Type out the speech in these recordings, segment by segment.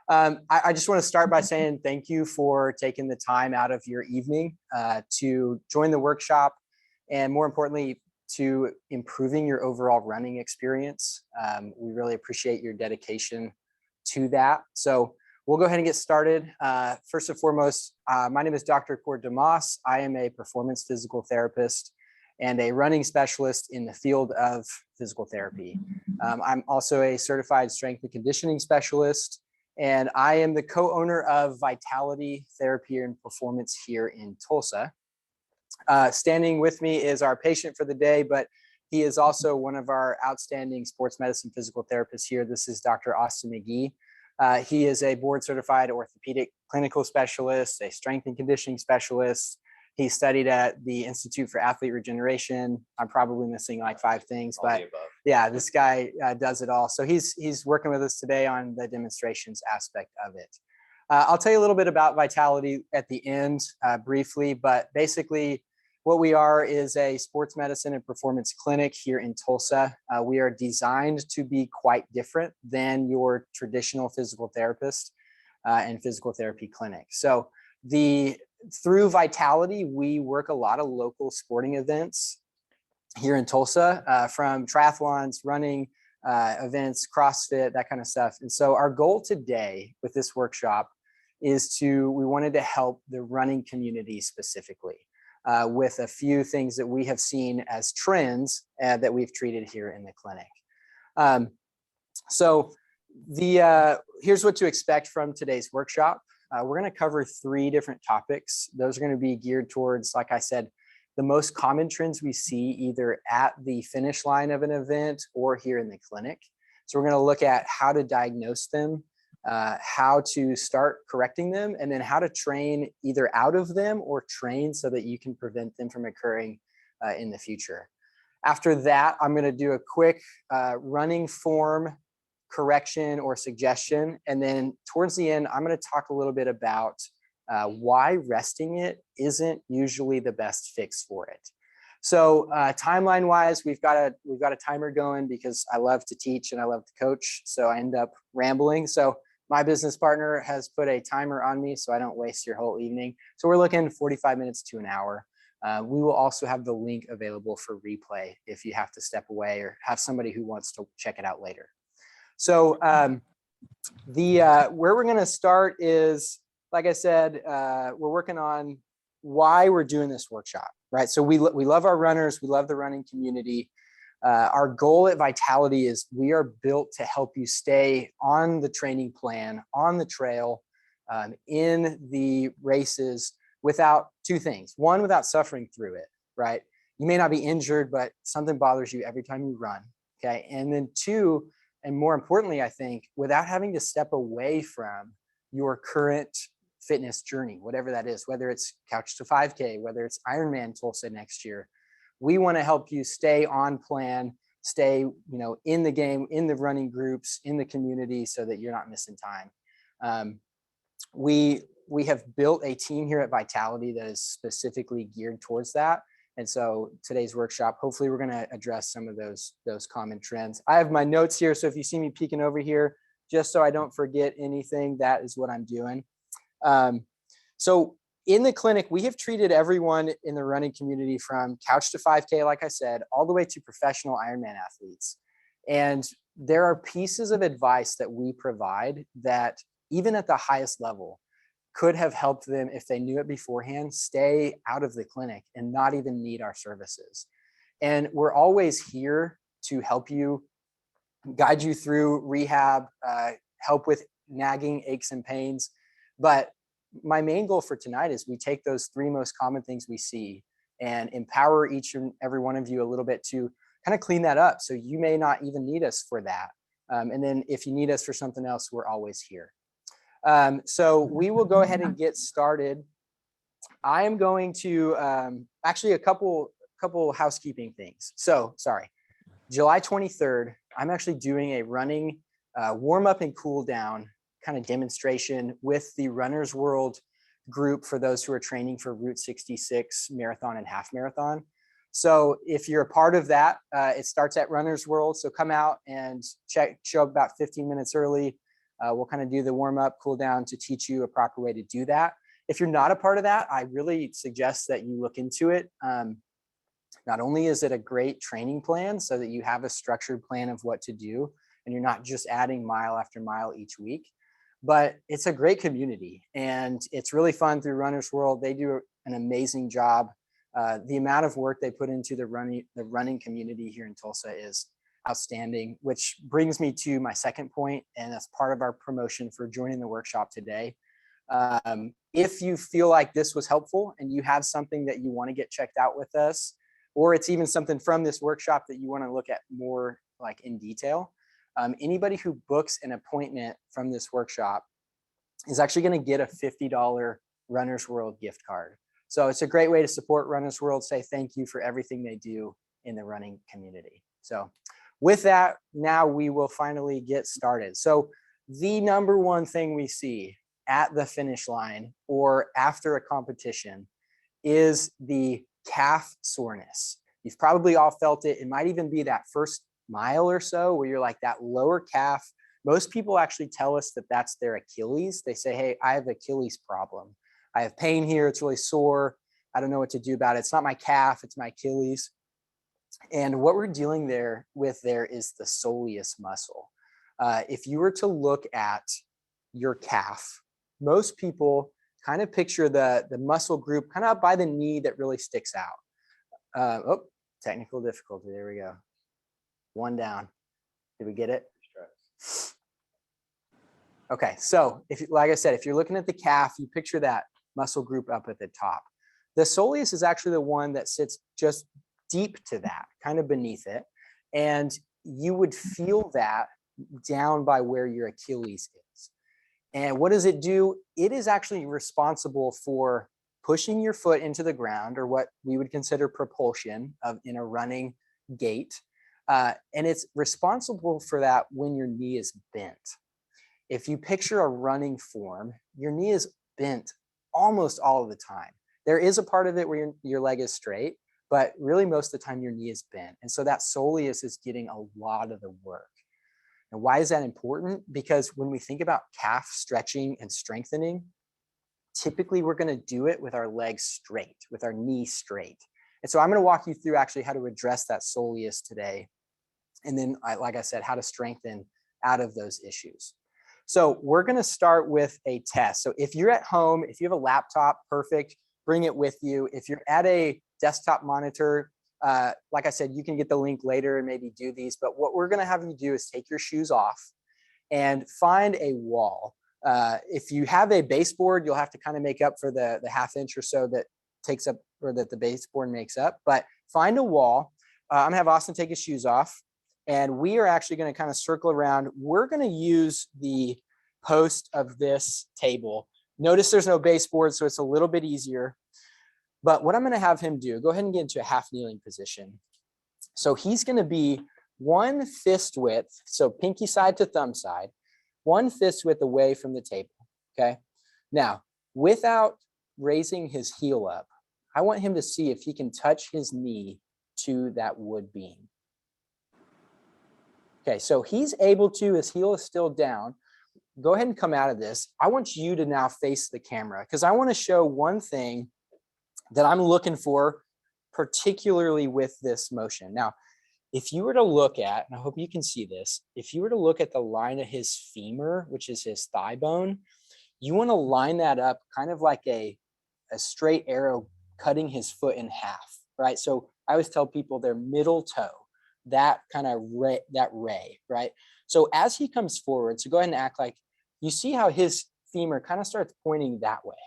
I just want to start by saying thank you for taking the time out of your evening to join the workshop, and more importantly, to improving your overall running experience. We really appreciate your dedication to that. So we'll go ahead and get started. First and foremost, my name is Dr. Cord DeMoss. I am a performance physical therapist and a running specialist in the field of physical therapy. I'm also a certified strength and conditioning specialist, and I am the co-owner of Vitality Therapy and Performance here in Tulsa. Standing with me is our patient for the day, but he is also one of our outstanding sports medicine physical therapists here. This is Dr. Austin McGee. He is a board certified orthopedic clinical specialist, a strength and conditioning specialist. He studied at the Institute for Athlete Regeneration. I'm probably missing like 5 things, but yeah, this guy does it all. So he's working with us today on the demonstrations aspect of it. I'll tell you a little bit about Vitality at the end briefly, but basically what we are is a sports medicine and performance clinic here in Tulsa. We are designed to be quite different than your traditional physical therapist and physical therapy clinic. So through Vitality, we work a lot of local sporting events here in Tulsa, from triathlons, running events, CrossFit, that kind of stuff. And so our goal today with this workshop is we wanted to help the running community specifically with a few things that we have seen as trends that we've treated here in the clinic. Here's what to expect from today's workshop. We're going to cover 3 different topics. Those are going to be geared towards, like I said, the most common trends we see either at the finish line of an event or here in the clinic. So we're going to look at how to diagnose them, how to start correcting them, and then how to train either out of them or train so that you can prevent them from occurring in the future. After that, I'm going to do a quick running form correction or suggestion. And then towards the end, I'm going to talk a little bit about why resting it isn't usually the best fix for it. So timeline wise, we've got a timer going because I love to teach and I love to coach. So I end up rambling. So my business partner has put a timer on me so I don't waste your whole evening. So we're looking 45 minutes to an hour. We will also have the link available for replay if you have to step away or have somebody who wants to check it out later. So where we're going to start is, like I said, we're working on why we're doing this workshop, right? So we love our runners. We love the running community. Our goal at Vitality is we are built to help you stay on the training plan, on the trail, in the races without 2 things. 1, without suffering through it, right? You may not be injured, but something bothers you every time you run, okay? And then 2, and more importantly, I think, without having to step away from your current fitness journey, whatever that is, whether it's Couch to 5K, whether it's Ironman Tulsa next year, we want to help you stay on plan, stay, in the game, in the running groups, in the community, so that you're not missing time. We have built a team here at Vitality that is specifically geared towards that. And so today's workshop, hopefully we're going to address some of those common trends. I have my notes here. So if you see me peeking over here, just so I don't forget anything, that is what I'm doing. So in the clinic, we have treated everyone in the running community from Couch to 5K, like I said, all the way to professional Ironman athletes. And there are pieces of advice that we provide that even at the highest level could have helped them, if they knew it beforehand, stay out of the clinic and not even need our services. And we're always here to help you, guide you through rehab, help with nagging aches and pains. But my main goal for tonight is we take those 3 most common things we see and empower each and every one of you a little bit to kind of clean that up. So you may not even need us for that. And then if you need us for something else, we're always here. So we will go ahead and get started. I am going to actually a couple housekeeping things. So sorry, July 23rd, I'm actually doing a running warm up and cool down kind of demonstration with the Runner's World group for those who are training for Route 66 marathon and half marathon. So if you're a part of that, it starts at Runner's World. So come out and show up about 15 minutes early. We'll kind of do the warm up, cool down to teach you a proper way to do that. If you're not a part of that, I really suggest that you look into it. Not only is it a great training plan so that you have a structured plan of what to do and you're not just adding mile after mile each week, but it's a great community and it's really fun through Runner's World. They do an amazing job. The amount of work they put into the running community here in Tulsa is outstanding, which brings me to my second point, and that's part of our promotion for joining the workshop today. If you feel like this was helpful and you have something that you want to get checked out with us, or it's even something from this workshop that you want to look at more like in detail, anybody who books an appointment from this workshop is actually going to get a $50 Runner's World gift card. So it's a great way to support Runner's World, say thank you for everything they do in the running community. So with that, now we will finally get started. So the number one thing we see at the finish line or after a competition is the calf soreness. You've probably all felt it. It might even be that first mile or so where you're like that lower calf. Most people actually tell us that that's their Achilles. They say, hey, I have Achilles problem. I have pain here. It's really sore. I don't know what to do about it. It's not my calf, it's my Achilles. And what we're dealing with there is the soleus muscle. If you were to look at your calf, most people kind of picture the muscle group kind of up by the knee that really sticks out. Technical difficulty. There we go. One down. Did we get it? Okay, so like I said, if you're looking at the calf, you picture that muscle group up at the top. The soleus is actually the one that sits just deep to that, kind of beneath it. And you would feel that down by where your Achilles is. And what does it do? It is actually responsible for pushing your foot into the ground, or what we would consider propulsion in a running gait. And it's responsible for that when your knee is bent. If you picture a running form, your knee is bent almost all of the time. There is a part of it where your leg is straight, but really most of the time your knee is bent. And so that soleus is getting a lot of the work. And why is that important? Because when we think about calf stretching and strengthening, typically we're going to do it with our legs straight, with our knee straight. And so I'm going to walk you through actually how to address that soleus today. And then, like I said, how to strengthen out of those issues. So we're going to start with a test. So if you're at home, if you have a laptop, perfect, bring it with you. If you're at a desktop monitor, like I said, you can get the link later and maybe do these. But what we're going to have you do is take your shoes off and find a wall. If you have a baseboard, you'll have to kind of make up for the half inch or so that takes up, or that the baseboard makes up. But find a wall. I'm going to have Austin take his shoes off. And we are actually going to kind of circle around. We're going to use the post of this table. Notice there's no baseboard, so it's a little bit easier. But what I'm going to have him do, go ahead and get into a half kneeling position. So he's going to be one fist width, so pinky side to thumb side, one fist width away from the table, okay? Now, without raising his heel up, I want him to see if he can touch his knee to that wood beam. Okay, so he's able to, his heel is still down. Go ahead and come out of this. I want you to now face the camera because I want to show one thing that I'm looking for, particularly with this motion. Now, if you were to look at, and I hope you can see this, if you were to look at the line of his femur, which is his thigh bone, you want to line that up kind of like a straight arrow cutting his foot in half, right? So I always tell people their middle toe, that kind of ray, right? So as he comes forward, so go ahead and act like you see how his femur kind of starts pointing that way.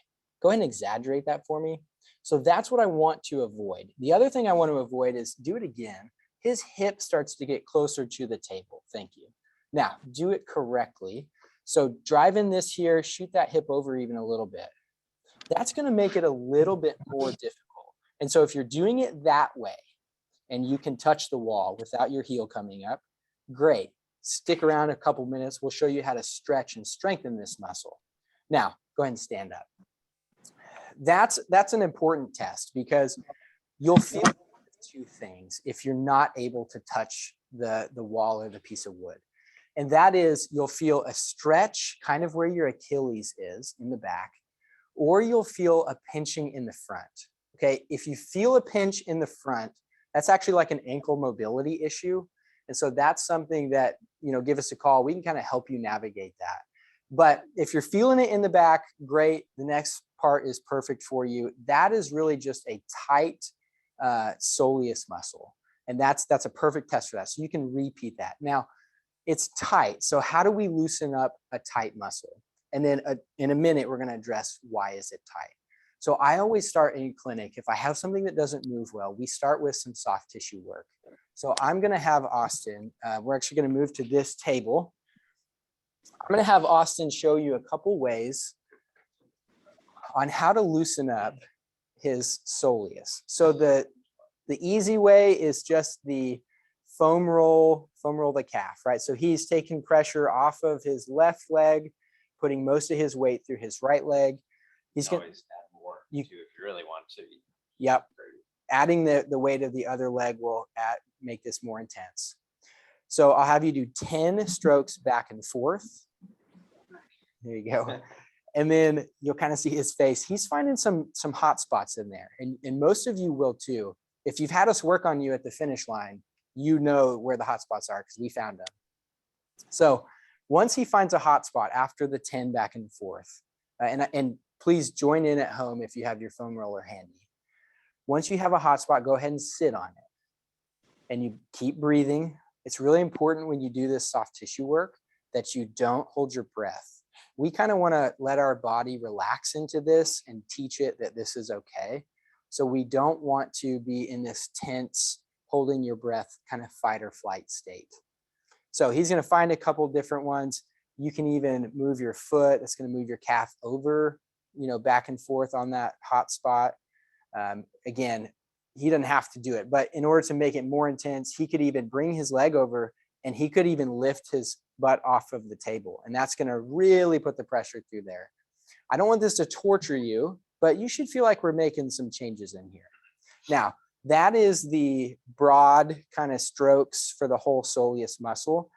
Go ahead and exaggerate that for me. So that's what I want to avoid. The other thing I want to avoid is do it again. His hip starts to get closer to the table. Thank you. Now, do it correctly. So drive in this here, shoot that hip over even a little bit. That's going to make it a little bit more difficult. And so if you're doing it that way, and you can touch the wall without your heel coming up, great. Stick around a couple minutes. We'll show you how to stretch and strengthen this muscle. Now, go ahead and stand up. That's an important test because you'll feel two things if you're not able to touch the wall or the piece of wood. And that is, you'll feel a stretch kind of where your Achilles is in the back, or you'll feel a pinching in the front. Okay, if you feel a pinch in the front, that's actually like an ankle mobility issue. And so that's something that, give us a call. We can kind of help you navigate that. But if you're feeling it in the back, great. The next part is perfect for you. That is really just a tight soleus muscle. And that's a perfect test for that. So you can repeat that. Now, it's tight. So how do we loosen up a tight muscle? And then in a minute, we're going to address why is it tight. So I always start in clinic. If I have something that doesn't move well, we start with some soft tissue work. So I'm going to have Austin, we're actually going to move to this table. I'm going to have Austin show you a couple ways on how to loosen up his soleus. So the easy way is just the foam roll the calf, right? So he's taking pressure off of his left leg, putting most of his weight through his right leg. He's going to add more too, if you really want to. Yep. Adding the weight of the other leg will make this more intense. So I'll have you do 10 strokes back and forth. There you go. And then you'll kind of see his face. He's finding some hot spots in there. And most of you will too. If you've had us work on you at the finish line, you know where the hot spots are because we found them. So once he finds a hot spot after the 10 back and forth, and please join in at home if you have your foam roller handy. Once you have a hot spot, go ahead and sit on it. And you keep breathing. It's really important when you do this soft tissue work that you don't hold your breath. We kind of want to let our body relax into this and teach it that this is okay. So we don't want to be in this tense, holding your breath kind of fight or flight state. So he's going to find a couple different ones. You can even move your foot. It's going to move your calf over, back and forth on that hot spot. Again, he doesn't have to do it, but in order to make it more intense, he could even bring his leg over and he could even lift his butt off of the table. And that's going to really put the pressure through there. I don't want this to torture you, but you should feel like we're making some changes in here. Now, that is the broad kind of strokes for the whole soleus muscle.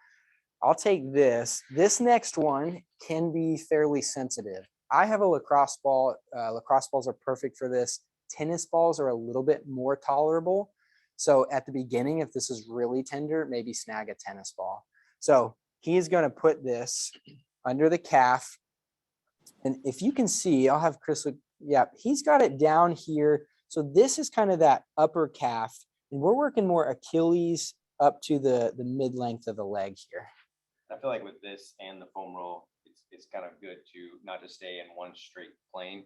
I'll take this. This next one can be fairly sensitive. I have a lacrosse ball. Lacrosse balls are perfect for this. Tennis balls are a little bit more tolerable. So at the beginning, if this is really tender, maybe snag a tennis ball. So he's going to put this under the calf. And if you can see, I'll have Chris look. Yeah, he's got it down here. So this is kind of that upper calf. And we're working more Achilles up to the mid-length of the leg here. I feel like with this and the foam roll, it's kind of good to not just stay in one straight plane,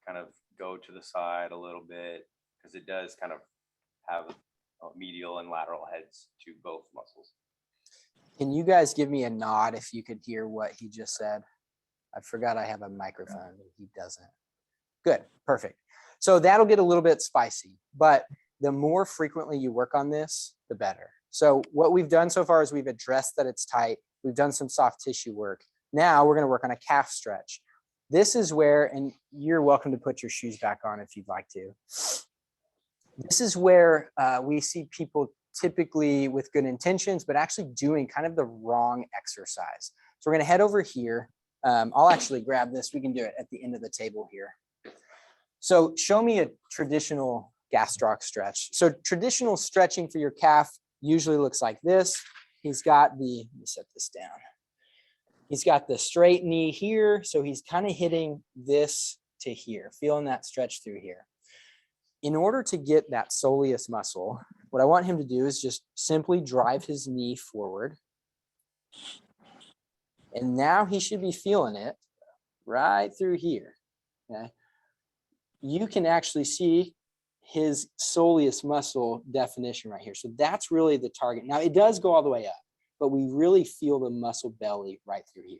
kind of go to the side a little bit, because it does kind of have medial and lateral heads to both muscles. Can you guys give me a nod if you could hear what he just said? I forgot I have a microphone. He doesn't. Good, perfect. So that'll get a little bit spicy, but the more frequently you work on this, the better. So what we've done so far is we've addressed that it's tight. We've done some soft tissue work. Now we're going to work on a calf stretch. This is where, and you're welcome to put your shoes back on if you'd like to. This is where we see people typically with good intentions, but actually doing kind of the wrong exercise. So we're going to head over here. I'll actually grab this. We can do it at the end of the table here. So show me a traditional gastroc stretch. So traditional stretching for your calf usually looks like this. He's got let me set this down. He's got the straight knee here. So he's kind of hitting this to here, feeling that stretch through here. In order to get that soleus muscle, what I want him to do is just simply drive his knee forward. And now he should be feeling it right through here. Okay. You can actually see his soleus muscle definition right here. So that's really the target. Now it does go all the way up, but we really feel the muscle belly right through here.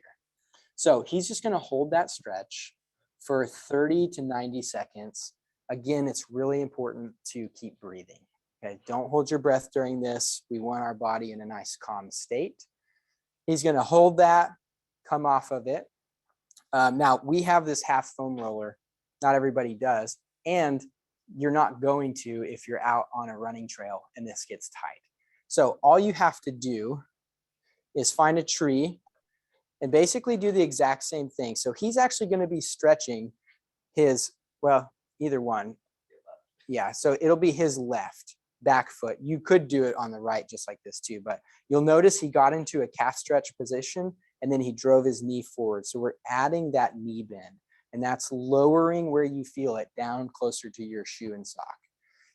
So he's just going to hold that stretch for 30 to 90 seconds. Again, it's really important to keep breathing. Okay, don't hold your breath during this. We want our body in a nice calm state. He's going to hold that, come off of it. Now we have this half foam roller. Not everybody does. And you're not going to if you're out on a running trail and this gets tight. So all you have to do is find a tree and basically do the exact same thing. So he's actually going to be stretching his, well, either one. Yeah, so it'll be his left back foot. You could do it on the right just like this too, but you'll notice he got into a calf stretch position and then he drove his knee forward. So we're adding that knee bend, and that's lowering where you feel it down closer to your shoe and sock.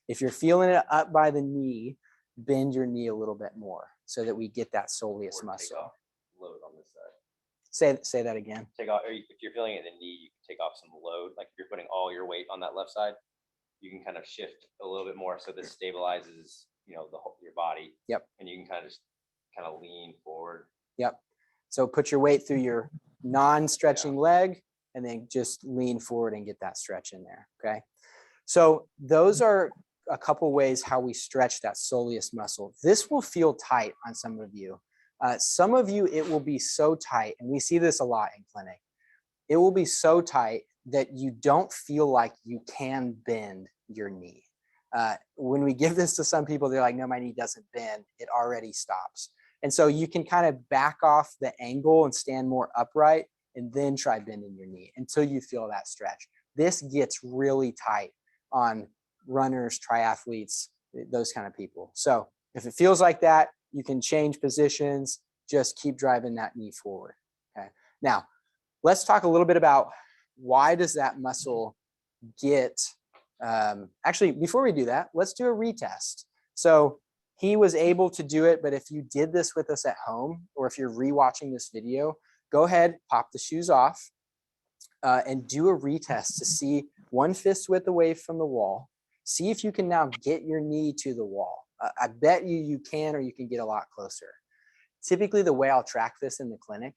If you're feeling it up by the knee, bend your knee a little bit more so that we get that soleus muscle. Load on this side. Say that again. Take off, if you're feeling it in the knee, you can take off some load. Like if you're putting all your weight on that left side, you can kind of shift a little bit more so this stabilizes, you know, your body. Yep. And you can kind of lean forward. Yep. So put your weight through your non-stretching leg and then just lean forward and get that stretch in there. Okay. So those are a couple ways how we stretch that soleus muscle. This will feel tight on some of you. Some of you, it will be so tight, and we see this a lot in clinic. It will be so tight that you don't feel like you can bend your knee. When we give this to some people, they're like, no, my knee doesn't bend. It already stops. And so you can kind of back off the angle and stand more upright and then try bending your knee until you feel that stretch. This gets really tight on runners, triathletes, those kind of people. So if it feels like that, you can change positions, just keep driving that knee forward. Okay. Now, let's talk a little bit about why does that muscle get, actually, before we do that, let's do a retest. So he was able to do it, but if you did this with us at home, or if you're rewatching this video, go ahead, pop the shoes off and do a retest to see one fist width away from the wall. See if you can now get your knee to the wall. I bet you can, or you can get a lot closer. Typically, the way I'll track this in the clinic,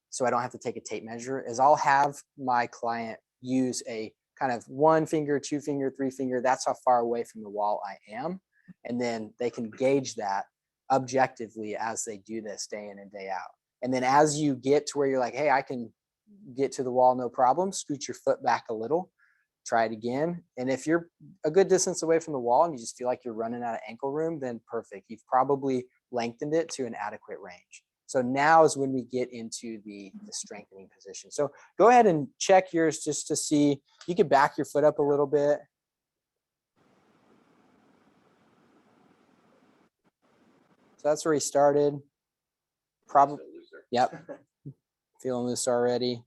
so I don't have to take a tape measure, is I'll have my client use a kind of 1 finger, 2 finger, 3 finger. That's how far away from the wall I am. And then they can gauge that objectively as they do this day in and day out. And then as you get to where you're like, hey, I can get to the wall, no problem, scoot your foot back a little. Try it again. And if you're a good distance away from the wall and you just feel like you're running out of ankle room, then perfect. You've probably lengthened it to an adequate range. So now is when we get into the strengthening position. So go ahead and check yours just to see. You can back your foot up a little bit. So that's where he started. Probably. Yep. Feeling loose already.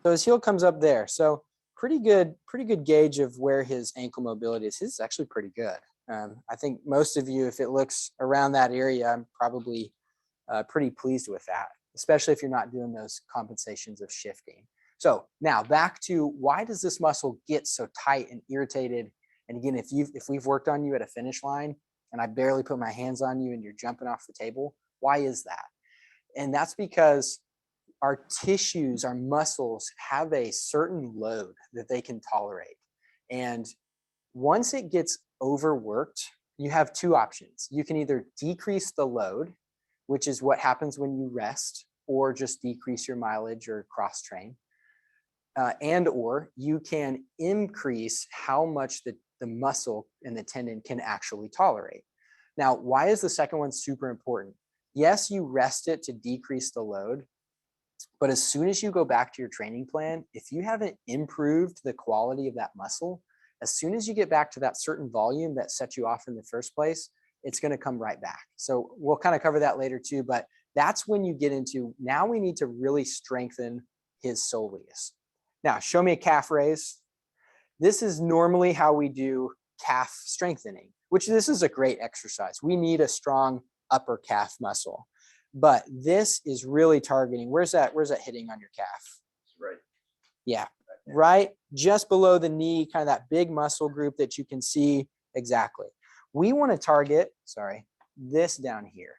So his heel comes up there. So pretty good gauge of where his ankle mobility is. His is actually pretty good. I think most of you, if it looks around that area, I'm probably pretty pleased with that, especially if you're not doing those compensations of shifting. So now back to, why does this muscle get so tight and irritated? And again, if we've worked on you at a finish line and I barely put my hands on you and you're jumping off the table, why is that? And that's because our tissues, our muscles have a certain load that they can tolerate. And once it gets overworked, you have two options. You can either decrease the load, which is what happens when you rest, or just decrease your mileage or cross train. And or you can increase how much the muscle and the tendon can actually tolerate. Now, why is the second one super important? Yes, you rest it to decrease the load, but as soon as you go back to your training plan, if you haven't improved the quality of that muscle, as soon as you get back to that certain volume that set you off in the first place, it's going to come right back. So we'll kind of cover that later too, but that's when you get into, now we need to really strengthen his soleus. Now, show me a calf raise. This is normally how we do calf strengthening, which this is a great exercise. We need a strong upper calf muscle, but this is really targeting, where's that hitting on your calf? Right. Yeah, right just below the knee, kind of that big muscle group that you can see. Exactly. We want to target, this down here.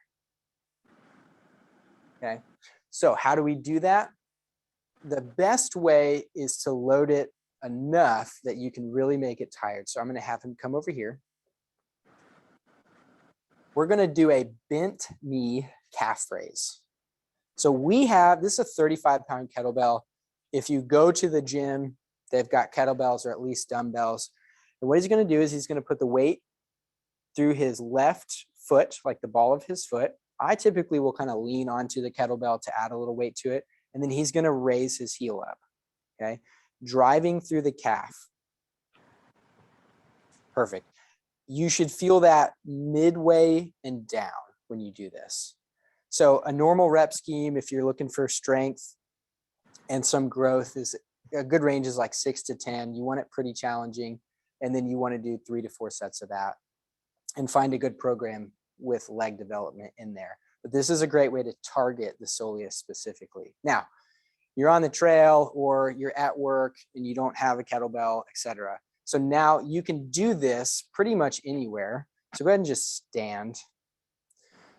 Okay. So how do we do that? The best way is to load it enough that you can really make it tired. So I'm going to have him come over here. We're going to do a bent knee calf raise. So we have, this is a 35-pound kettlebell. If you go to the gym, they've got kettlebells or at least dumbbells. And what he's going to do is he's going to put the weight through his left foot, like the ball of his foot, I typically will kind of lean onto the kettlebell to add a little weight to it. And then he's going to raise his heel up. Okay. Driving through the calf. Perfect. You should feel that midway and down when you do this. So a normal rep scheme, if you're looking for strength and some growth, is a good range is like 6 to 10. You want it pretty challenging. And then you want to do 3 to 4 sets of that and find a good program with leg development in there. But this is a great way to target the soleus specifically. Now, you're on the trail or you're at work and you don't have a kettlebell, etc. So now you can do this pretty much anywhere. So go ahead and just stand.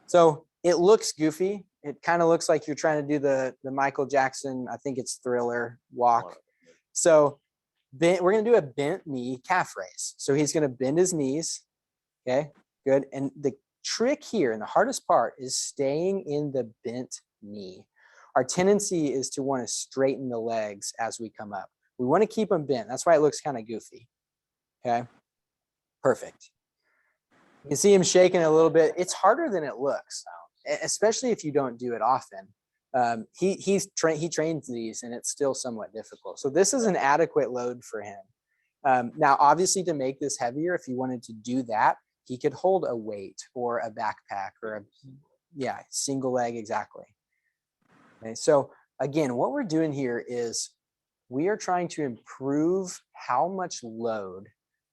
So it looks goofy. It kind of looks like you're trying to do the Michael Jackson, I think it's Thriller walk. So we're going to do a bent knee calf raise. So he's going to bend his knees. Okay, good. And the trick here and the hardest part is staying in the bent knee. Our tendency is to want to straighten the legs as we come up. We want to keep them bent. That's why it looks kind of goofy. Okay, perfect. You can see him shaking a little bit. It's harder than it looks, especially if you don't do it often. He trains these and it's still somewhat difficult. So this is an adequate load for him. Now, obviously to make this heavier, if you wanted to do that, he could hold a weight or a backpack or a single leg. Exactly. Okay. So again, what we're doing here is we are trying to improve how much load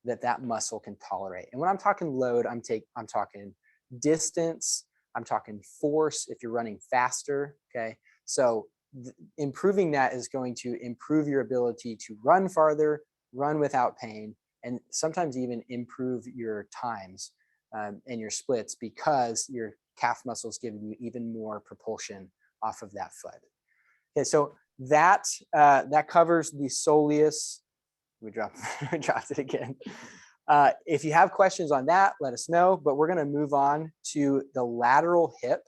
that muscle can tolerate. And when I'm talking load, I'm talking distance, I'm talking force if you're running faster. Okay. So improving that is going to improve your ability to run farther, run without pain, and sometimes even improve your times and your splits because your calf muscle is giving you even more propulsion off of that foot. Okay, so that covers the soleus. We dropped it again. If you have questions on that, let us know, but we're going to move on to the lateral hip.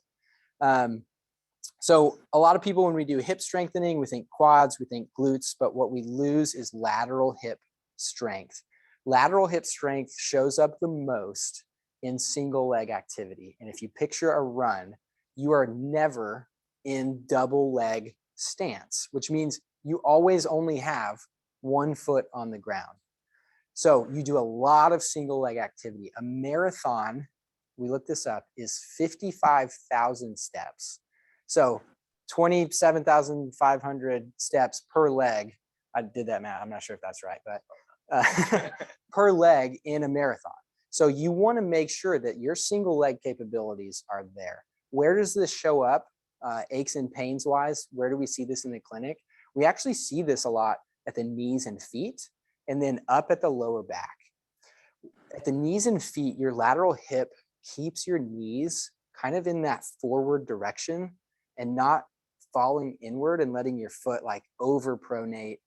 So a lot of people, when we do hip strengthening, we think quads, we think glutes, but what we lose is lateral hip strength. Lateral hip strength shows up the most in single leg activity. And if you picture a run, you are never in double leg stance, which means you always only have one foot on the ground. So you do a lot of single leg activity. A marathon, we looked this up, is 55,000 steps. So 27,500 steps per leg. I did that math. I'm not sure if that's right, but per leg in a marathon. So you want to make sure that your single leg capabilities are there. Where does this show up? Aches and pains wise, where do we see this in the clinic? We actually see this a lot at the knees and feet, and then up at the lower back. At the knees and feet, your lateral hip keeps your knees kind of in that forward direction and not falling inward and letting your foot like over pronate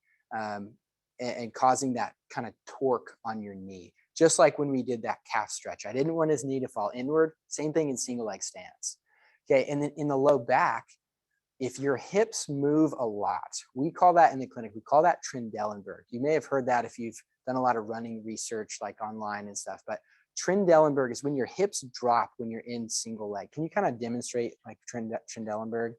and causing that kind of torque on your knee. Just like when we did that calf stretch, I didn't want his knee to fall inward. Same thing in single leg stance. Okay, and then in the low back, if your hips move a lot, we call that in the clinic, we call that Trendelenburg. You may have heard that if you've done a lot of running research like online and stuff, but Trendelenburg is when your hips drop when you're in single leg. Can you kind of demonstrate like Trendelenburg?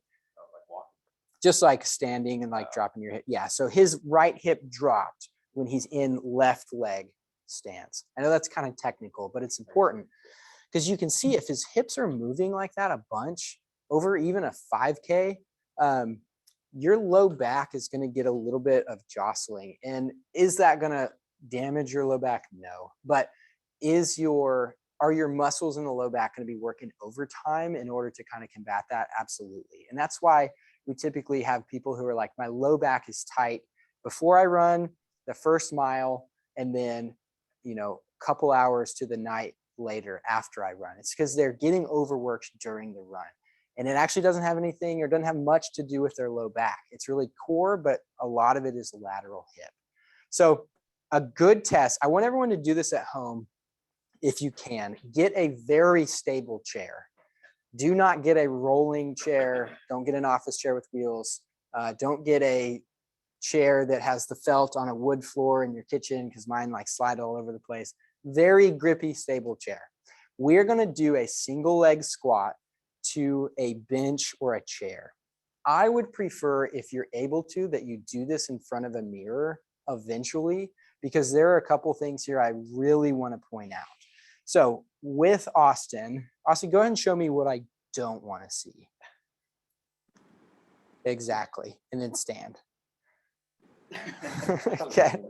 Just like standing and like dropping your hip. Yeah, so his right hip dropped when he's in left leg stance. I know that's kind of technical, but it's important because you can see if his hips are moving like that a bunch over even a 5K, your low back is going to get a little bit of jostling. And is that going to damage your low back? No. But are your muscles in the low back going to be working overtime in order to kind of combat that? Absolutely. And that's why we typically have people who are like, my low back is tight before I run the first mile, and then, a couple hours to the night later after I run. It's because they're getting overworked during the run. And it actually doesn't have anything or doesn't have much to do with their low back. It's really core, but a lot of it is lateral hip. So a good test, I want everyone to do this at home if you can. Get a very stable chair. Do not get a rolling chair. Don't get an office chair with wheels. Don't get a chair that has the felt on a wood floor in your kitchen, because mine like slide all over the place. Very grippy, stable chair. We're going to do a single leg squat to a bench or a chair. I would prefer, if you're able to, that you do this in front of a mirror eventually, because there are a couple things here I really want to point out. So with Austin, go ahead and show me what I don't want to see. Exactly. And then stand. Okay.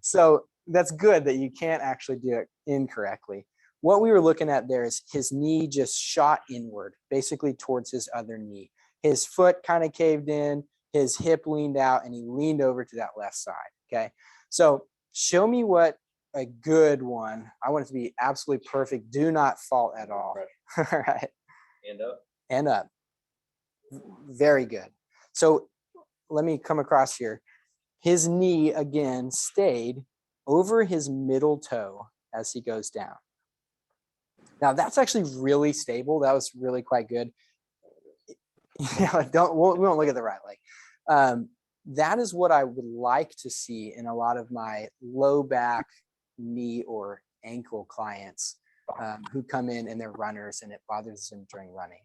So that's good that you can't actually do it incorrectly. What we were looking at there is his knee just shot inward, basically towards his other knee. His foot kind of caved in, his hip leaned out, and he leaned over to that left side. Okay. So show me what a good one. I want it to be absolutely perfect. Do not fault at all. All right. And up. And up. Very good. So let me come across here. His knee again stayed over his middle toe as he goes down. Now that's actually really stable. That was really quite good. Yeah, we won't look at the right leg. That is what I would like to see in a lot of my low back, knee, or ankle clients who come in and they're runners and it bothers them during running.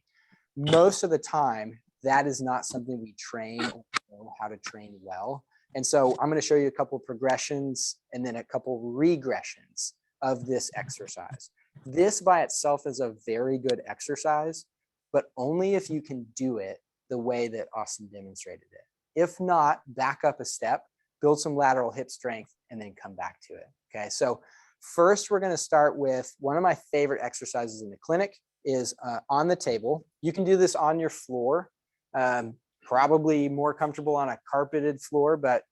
Most of the time, that is not something we train or know how to train well. And so I'm going to show you a couple of progressions and then a couple of regressions of this exercise. This by itself is a very good exercise, but only if you can do it the way that Austin demonstrated it. If not, back up a step, build some lateral hip strength, and then come back to it. Okay, so first we're going to start with one of my favorite exercises in the clinic is on the table. You can do this on your floor, probably more comfortable on a carpeted floor, but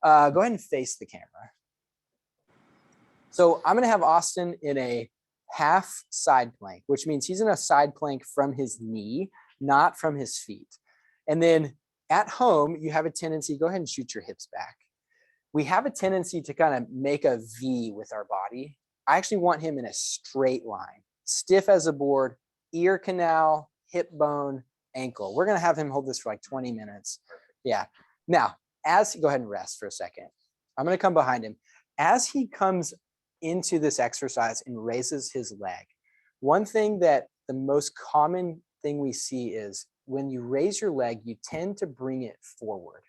go ahead and face the camera. So I'm going to have Austin in a half side plank, which means he's in a side plank from his knee, not from his feet. And then at home, you have a tendency, go ahead and shoot your hips back. We have a tendency to kind of make a V with our body. I actually want him in a straight line, stiff as a board, ear canal, hip bone, ankle. We're going to have him hold this for like 20 minutes. Yeah. Now, go ahead and rest for a second. I'm going to come behind him. As he comes into this exercise and raises his leg, one thing that the most common thing we see is when you raise your leg, you tend to bring it forward.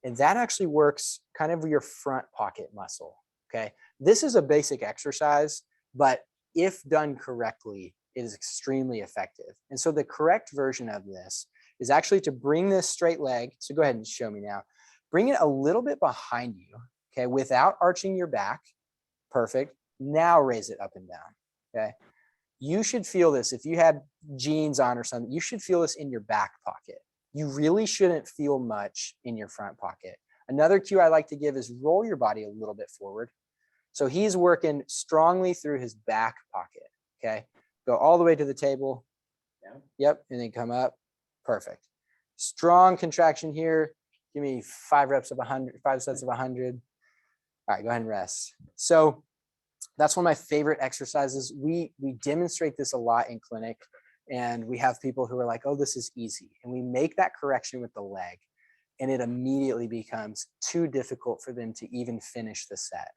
And that actually works kind of your front pocket muscle. Okay. This is a basic exercise, but if done correctly, it is extremely effective. And so the correct version of this is actually to bring this straight leg. So go ahead and show me now. Bring it a little bit behind you, okay, without arching your back. Perfect. Now raise it up and down, okay? You should feel this. If you had jeans on or something, you should feel this in your back pocket. You really shouldn't feel much in your front pocket. Another cue I like to give is roll your body a little bit forward. So he's working strongly through his back pocket, okay? Go all the way to the table. Yeah. Yep, and then come up. Perfect. Strong contraction here. Give me 5 reps of 100, 5 sets of 100. All right, go ahead and rest. So that's one of my favorite exercises. We demonstrate this a lot in clinic, and we have people who are like, oh, this is easy. And we make that correction with the leg, and it immediately becomes too difficult for them to even finish the set.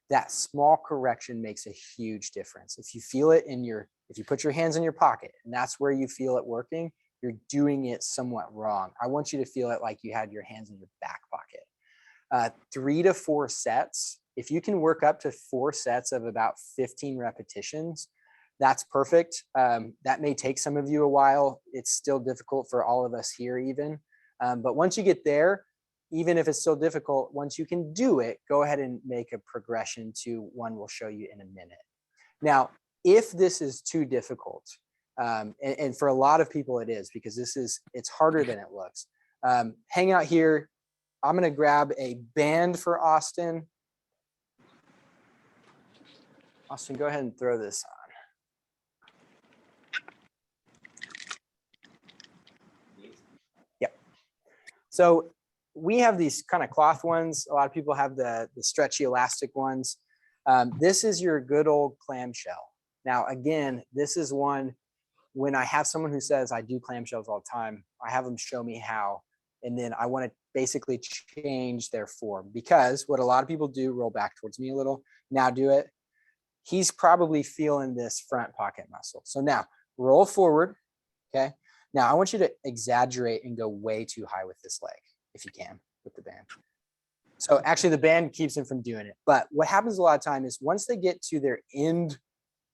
That small correction makes a huge difference. If you feel it if you put your hands in your pocket and that's where you feel it working, you're doing it somewhat wrong. I want you to feel it like you had your hands in your back pocket. 3 to 4 sets. If you can work up to 4 sets of about 15 repetitions, that's perfect. That may take some of you a while. It's still difficult for all of us here even. But once you get there, even if it's still difficult, once you can do it, go ahead and make a progression to one we'll show you in a minute. Now, if this is too difficult, and for a lot of people it is, because it's harder than it looks. Hang out here. I'm going to grab a band for Austin. Austin, go ahead and throw this on. Yep. So we have these kind of cloth ones. A lot of people have the stretchy elastic ones. This is your good old clamshell. Now, again, this is one when I have someone who says, I do clamshells all the time, I have them show me how, and then I want to basically change their form, because what a lot of people do, roll back towards me a little, now do it. He's probably feeling this front pocket muscle. So now roll forward. Okay. Now I want you to exaggerate and go way too high with this leg if you can with the band. So actually the band keeps them from doing it. But what happens a lot of time is once they get to their end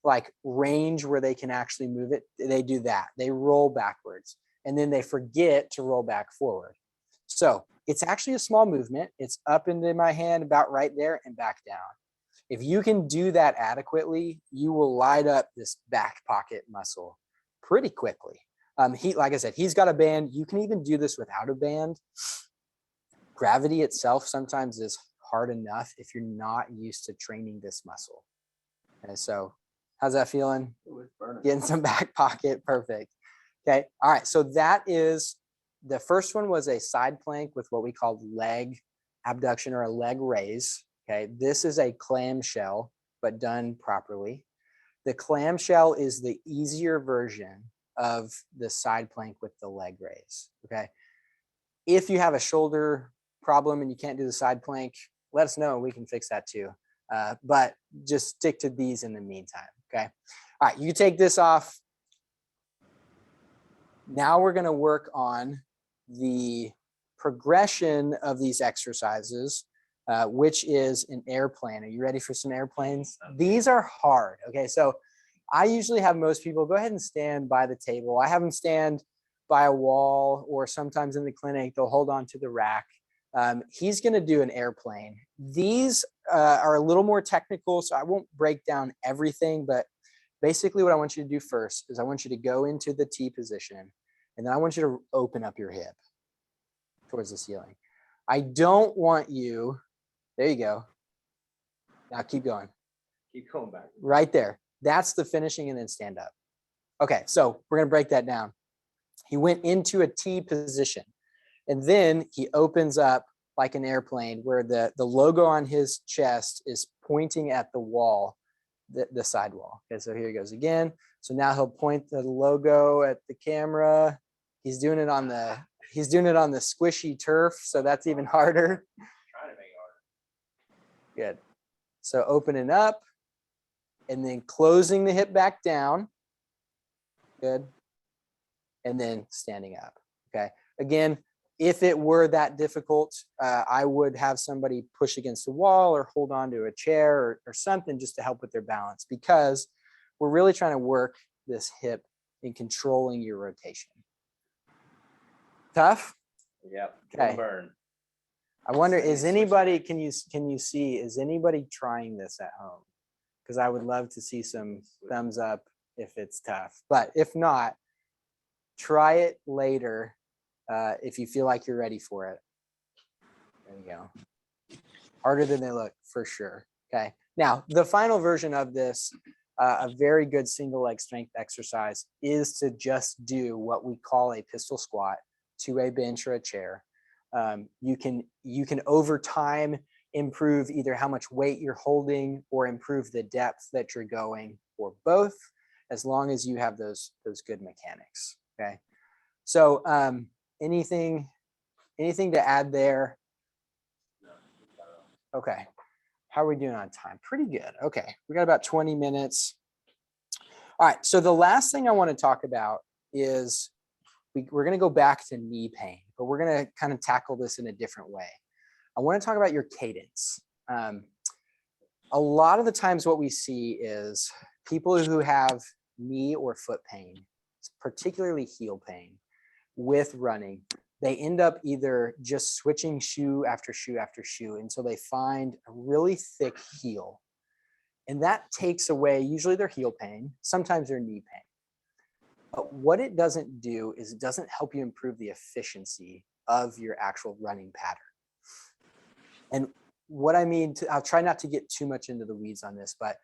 like range where they can actually move it, they do that. They roll backwards and then they forget to roll back forward. So it's actually a small movement. It's up into my hand about right there and back down. If you can do that adequately, you will light up this back pocket muscle pretty quickly. Like I said, he's got a band. You can even do this without a band. Gravity itself sometimes is hard enough if you're not used to training this muscle. And so how's that feeling? Getting some back pocket. Perfect. Okay. All right. So that is the first one was a side plank with what we call leg abduction or a leg raise. Okay. This is a clamshell, but done properly. The clamshell is the easier version of the side plank with the leg raise. Okay. If you have a shoulder problem and you can't do the side plank, let us know. We can fix that too. But just stick to these in the meantime. Okay. All right. You take this off. Now we're going to work on the progression of these exercises, which is an airplane. Are you ready for some airplanes? These are hard. Okay. So I usually have most people go ahead and stand by the table. I have them stand by a wall, or sometimes in the clinic, they'll hold on to the rack. He's going to do an airplane. These are a little more technical, so I won't break down everything, but basically what I want you to do first is I want you to go into the T position, and then I want you to open up your hip towards the ceiling. I don't want you, there you go. Now keep going. Keep going back. Right there. That's the finishing, and then stand up. Okay, so we're going to break that down. He went into a T position, and then he opens up like an airplane where the logo on his chest is pointing at the wall, the side wall. Okay, so here he goes again. So now he'll point the logo at the camera. He's doing it on the squishy turf, so that's even harder. Trying to make it harder. Good. So opening up and then closing the hip back down. Good. And then standing up. Okay. Again, if it were that difficult, I would have somebody push against the wall or hold on to a chair or something just to help with their balance, because we're really trying to work this hip in controlling your rotation. Tough? Yep. Okay. Burn. I wonder, is anybody, can you see, is anybody trying this at home? Because I would love to see some thumbs up if it's tough. But if not, try it later if you feel like you're ready for it. There you go. Harder than they look, for sure. Okay. Now, the final version of this, a very good single leg strength exercise, is to just do what we call a pistol squat to a bench or a chair. You can over time improve either how much weight you're holding or improve the depth that you're going, or both, as long as you have those good mechanics. Okay. So anything to add there? Okay. How are we doing on time? Pretty good. Okay. We got about 20 minutes. All right. So the last thing I want to talk about is we're going to go back to knee pain, but we're going to kind of tackle this in a different way. I want to talk about your cadence. A lot of the times what we see is people who have knee or foot pain, particularly heel pain with running, they end up either just switching shoe after shoe after shoe until they find a really thick heel. And that takes away usually their heel pain, sometimes their knee pain. But what it doesn't do is it doesn't help you improve the efficiency of your actual running pattern. And what I mean, I'll try not to get too much into the weeds on this, but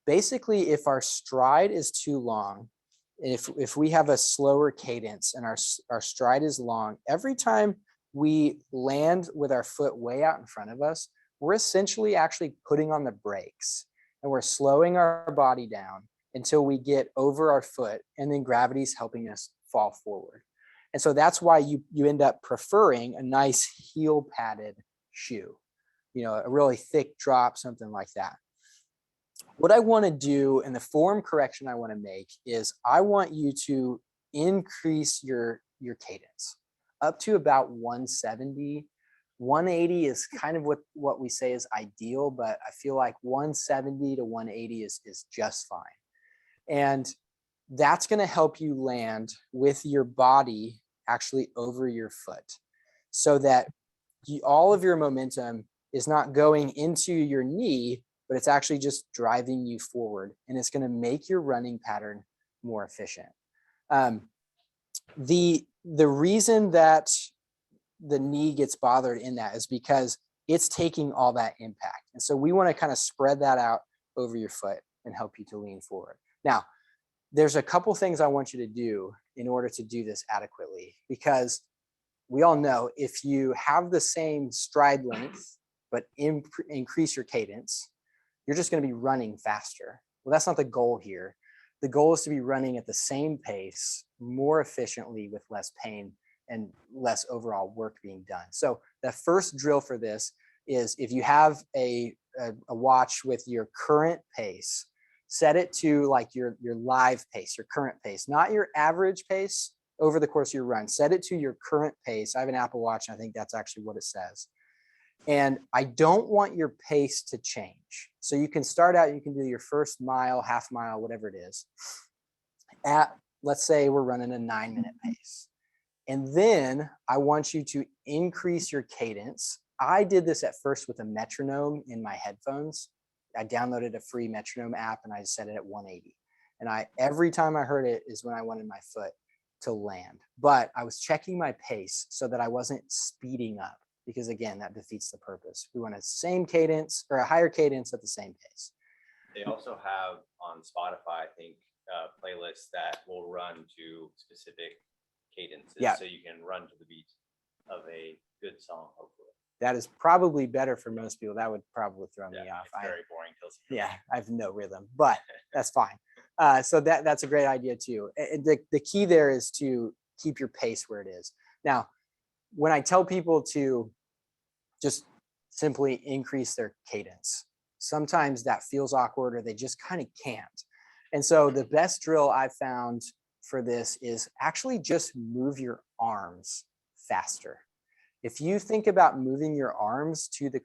basically if our stride is too long, if we have a slower cadence and our stride is long, every time we land with our foot way out in front of us, we're essentially actually putting on the brakes, and we're slowing our body down until we get over our foot, and then gravity's helping us fall forward. And so that's why you end up preferring a nice heel padded shoe, a really thick drop, something like that. What I want to do and the form correction I want to make is I want you to increase your cadence up to about 170. 180 is kind of what we say is ideal, but I feel like 170 to 180 is just fine. And that's going to help you land with your body actually over your foot so that all of your momentum is not going into your knee, but it's actually just driving you forward, and it's going to make your running pattern more efficient. The reason that the knee gets bothered in that is because it's taking all that impact. And so we want to kind of spread that out over your foot and help you to lean forward. Now, there's a couple things I want you to do in order to do this adequately, because we all know if you have the same stride length, but increase your cadence, you're just going to be running faster. Well, that's not the goal here. The goal is to be running at the same pace, more efficiently with less pain and less overall work being done. So the first drill for this is if you have a watch with your current pace, set it to like your live pace, your current pace, not your average pace over the course of your run. Set it to your current pace. I have an Apple Watch, and I think that's actually what it says. And I don't want your pace to change. So you can start out, you can do your first mile, half mile, whatever it is, at, let's say we're running a 9-minute pace. And then I want you to increase your cadence. I did this at first with a metronome in my headphones. I downloaded a free metronome app and I set it at 180. And every time I heard it is when I wanted my foot to land. But I was checking my pace so that I wasn't speeding up, because again, that defeats the purpose. We want a same cadence or a higher cadence at the same pace. They also have on Spotify, I think, playlists that will run to specific cadences. Yeah. So you can run to the beat of a good song, hopefully. That is probably better for most people. That would probably throw me off. It's very boring. Yeah, I have no rhythm, but that's fine. So that's a great idea too. The key there is to keep your pace where it is. Now, when I tell people to just simply increase their cadence, sometimes that feels awkward or they just kind of can't. And so the best drill I've found for this is actually just move your arms faster. If you think about moving your arms to the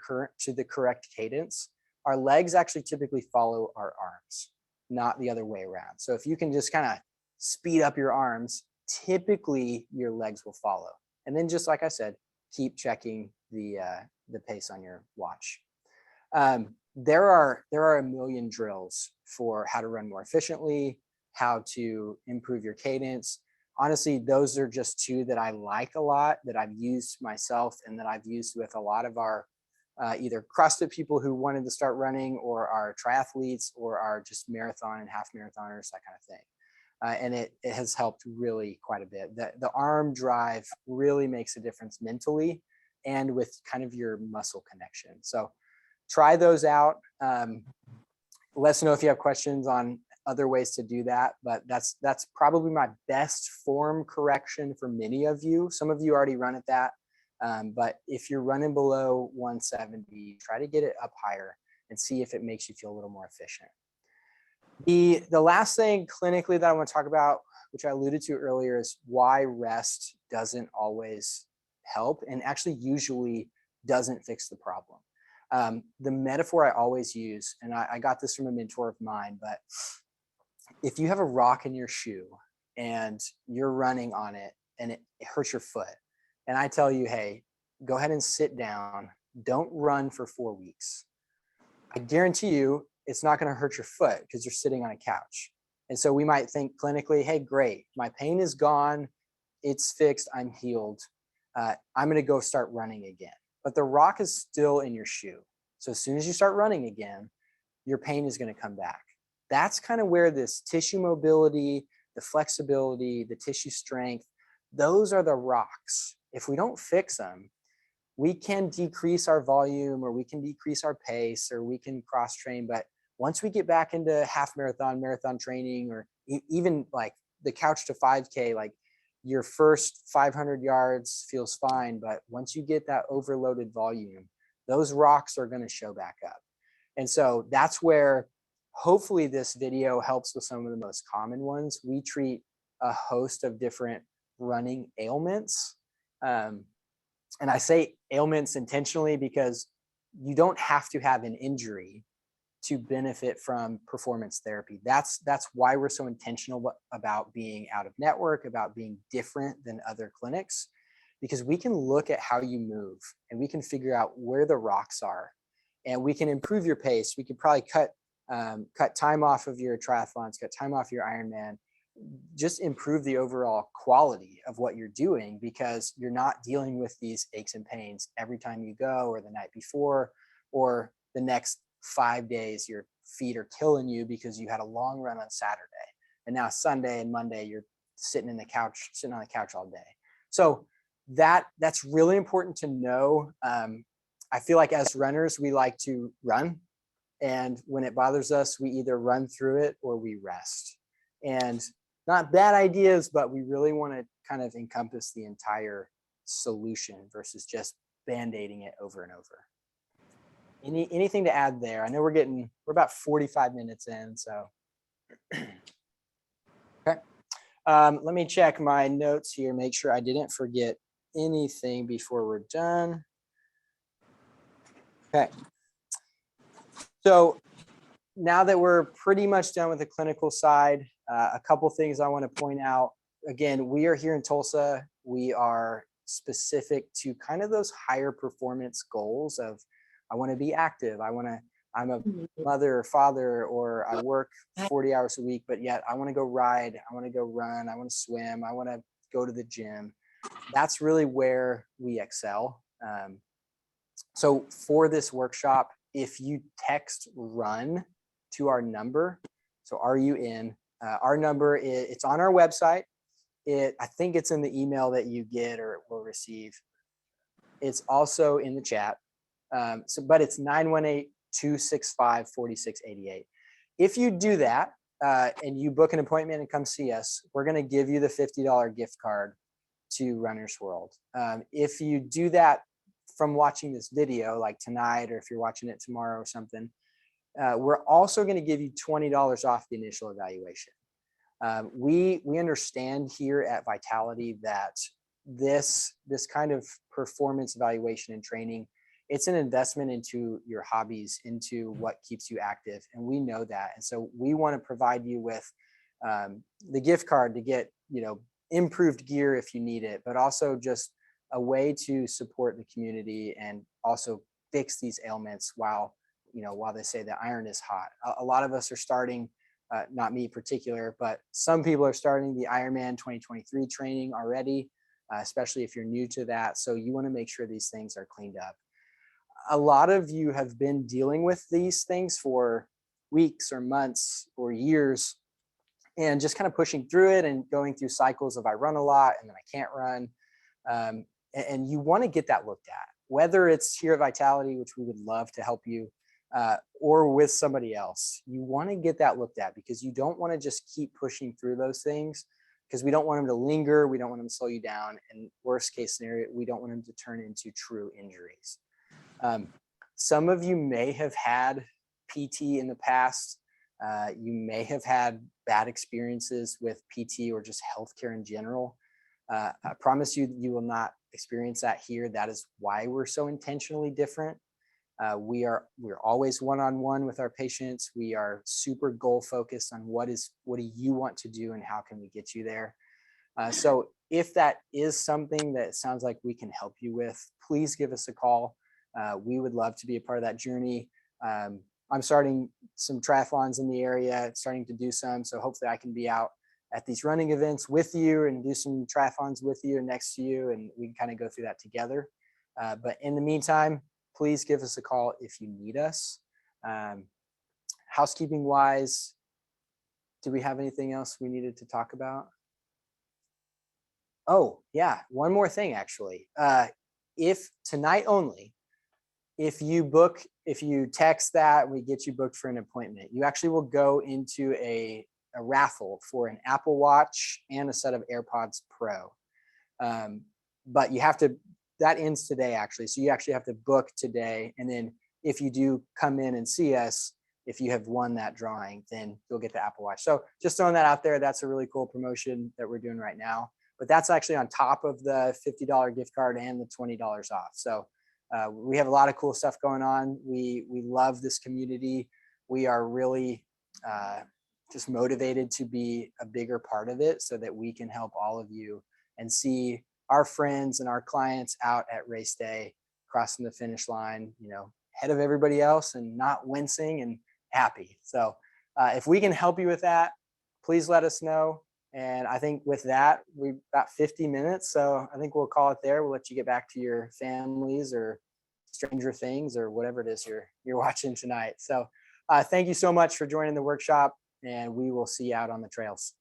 correct cadence, our legs actually typically follow our arms, not the other way around. So if you can just kind of speed up your arms, typically your legs will follow. And then just like I said, keep checking the pace on your watch. There are a million drills for how to run more efficiently, how to improve your cadence. Honestly, those are just two that I like a lot, that I've used myself and that I've used with a lot of our either CrossFit people who wanted to start running, or our triathletes, or our just marathon and half marathoners, that kind of thing. And it has helped really quite a bit. The arm drive really makes a difference mentally and with kind of your muscle connection. So try those out. Let us know if you have questions on other ways to do that, but that's probably my best form correction for many of you. Some of you already run at that, but if you're running below 170, try to get it up higher and see if it makes you feel a little more efficient. The last thing clinically that I want to talk about, which I alluded to earlier, is why rest doesn't always help and actually usually doesn't fix the problem. The metaphor I always use, and I got this from a mentor of mine, but if you have a rock in your shoe and you're running on it and it hurts your foot, and I tell you, hey, go ahead and sit down, don't run for 4 weeks, I guarantee you it's not going to hurt your foot because you're sitting on a couch. And so we might think clinically, hey, great, my pain is gone, it's fixed, I'm healed, I'm going to go start running again. But the rock is still in your shoe. So as soon as you start running again, your pain is going to come back. That's kind of where this tissue mobility, the flexibility, the tissue strength, those are the rocks. If we don't fix them, we can decrease our volume, or we can decrease our pace, or we can cross train. But once we get back into half marathon, marathon training, or even like the couch to 5K, like your first 500 yards feels fine. But once you get that overloaded volume, those rocks are going to show back up. And so that's where hopefully this video helps with some of the most common ones. We treat a host of different running ailments. And I say ailments intentionally because you don't have to have an injury to benefit from performance therapy. That's why we're so intentional about being out of network, about being different than other clinics, because we can look at how you move and we can figure out where the rocks are, and we can improve your pace. We could probably cut time off of your triathlons, cut time off your Ironman, just improve the overall quality of what you're doing, because you're not dealing with these aches and pains every time you go, or the night before, or the next 5 days your feet are killing you because you had a long run on Saturday, and now Sunday and Monday you're sitting on the couch all day. So that's really important to know. I feel like as runners, we like to run, and when it bothers us, we either run through it or we rest. And not bad ideas, but we really want to kind of encompass the entire solution versus just band-aiding it over and over. Anything to add there? I know we're about 45 minutes in, so. Okay. Let me check my notes here, make sure I didn't forget anything before we're done. Okay. So now that we're pretty much done with the clinical side, a couple things I want to point out. Again, we are here in Tulsa. We are specific to kind of those higher performance goals of, I want to be active. I'm a mother or father, or I work 40 hours a week, but yet I want to go ride. I want to go run. I want to swim. I want to go to the gym. That's really where we excel. So for this workshop, if you text RUN to our number, so RUN, our number it's on our website. I think it's in the email that you get or will receive. It's also in the chat. But it's 918-265-4688. If you do that and you book an appointment and come see us, we're going to give you the $50 gift card to Runner's World. If you do that from watching this video, like tonight, or if you're watching it tomorrow or something, we're also going to give you $20 off the initial evaluation. We understand here at Vitality that this kind of performance evaluation and training, it's an investment into your hobbies, into what keeps you active. And we know that. And so we want to provide you with the gift card to get, improved gear if you need it, but also just a way to support the community and also fix these ailments while they say the iron is hot. A lot of us are starting, not me in particular, but some people are starting the Ironman 2023 training already, especially if you're new to that. So you want to make sure these things are cleaned up. A lot of you have been dealing with these things for weeks or months or years, and just kind of pushing through it and going through cycles of I run a lot and then I can't run. And you want to get that looked at, whether it's here at Vitality, which we would love to help you, or with somebody else. You want to get that looked at, because you don't want to just keep pushing through those things, because we don't want them to linger. We don't want them to slow you down. And worst case scenario, we don't want them to turn into true injuries. Some of you may have had PT in the past. You may have had bad experiences with PT or just healthcare in general. I promise you, you will not experience that here. That is why we're so intentionally different. We're always one-on-one with our patients. We are super goal focused on what do you want to do and how can we get you there. So if that is something that sounds like we can help you with, please give us a call. We would love to be a part of that journey. I'm starting some triathlons in the area, starting to do some. So hopefully I can be out at these running events with you and do some triathlons with you and next to you, and we can kind of go through that together. But in the meantime, please give us a call if you need us. Housekeeping wise, do we have anything else we needed to talk about? Oh yeah, one more thing actually. If tonight only, if you text that, we get you booked for an appointment, you actually will go into a raffle for an Apple Watch and a set of AirPods Pro. But you have to, that ends today actually. So you actually have to book today. And then if you do come in and see us, if you have won that drawing, then you'll get the Apple Watch. So just throwing that out there. That's a really cool promotion that we're doing right now. But that's actually on top of the $50 gift card and the $20 off. So we have a lot of cool stuff going on. We love this community. We are really just motivated to be a bigger part of it so that we can help all of you and see our friends and our clients out at race day, crossing the finish line, you know, ahead of everybody else and not wincing and happy. So if we can help you with that, please let us know. And I think with that, we've got 50 minutes. So I think we'll call it there. We'll let you get back to your families or Stranger Things or whatever it is you're watching tonight. So thank you so much for joining the workshop, and we will see you out on the trails.